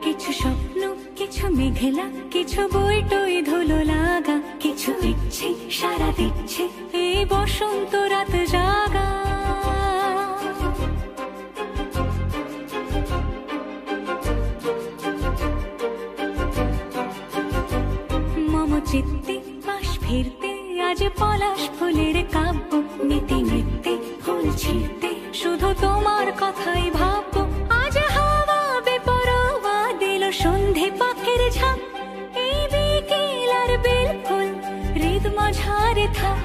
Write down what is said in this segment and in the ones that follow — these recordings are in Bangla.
কিছু স্বপ্ন, কিছু মেঘলা, কিছু বই টই ধুলো লাগা, কিছু ইচ্ছে সারা দিচ্ছে এই বসন্ত রাত জাগা। মম চিত্তে পাশ ফিরতে আজ পলাশ ফুলের কাব্য, নীতি নৃত্যে ফুল ছিঁড়তে শুধু তোমার কথাই ভাববো। আজ হাওয়া বেপরোয়া দিল সন্ধে পাখির ঝাঁক, এই বিকেল আর বেল ফুল হৃদ মাঝারে থাক।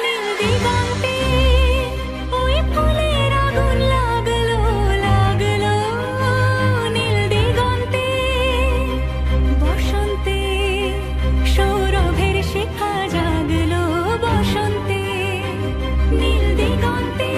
নীল দিগন্তে ওই ফুলের আগুন লাগলো লাগলো, নীল দিগন্তে বসন্তে সৌরভের শিখা জাগলো, বসন্তে নীল দিগন্তে।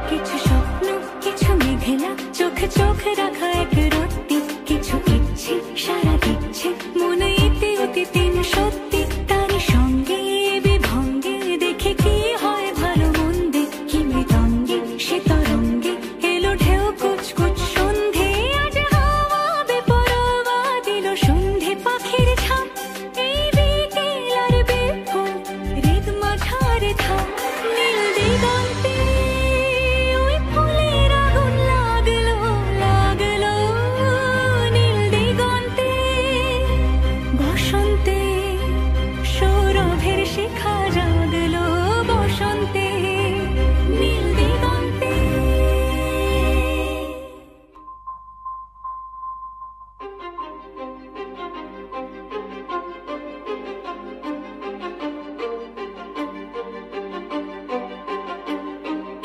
কিছু স্বপ্ন, কিছু মেঘলা, চোখে চোখে রাখা এক রত্তি, কিছু ইচ্ছে সারা দিচ্ছে মনে ইতি অতি তিন সত্যি। তারই সঙ্গে বিভঙ্গে দেখে কি হয় ভালো মন্দে, কি মৃদঙ্গে সে তরঙ্গে এলো ঢেউ কুচকুচ সন্ধে। আজ হাওয়া বেপরোয়া দিল সন্ধে পাখির ঝাঁক, এই বিকেল আর বেল ফুল হৃদ মাঝারে থাক। নীল দিগন্তে ওই ফুলের আগুন লাগলো লাগলো, নীল দিগন্তে বসন্তে সৌরভের শিখা জাগলো, বসন্তে নীল দিগন্তে।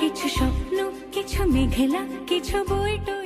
কিছু স্বপ্ন, কিছু মেঘলা, কিছু বই টই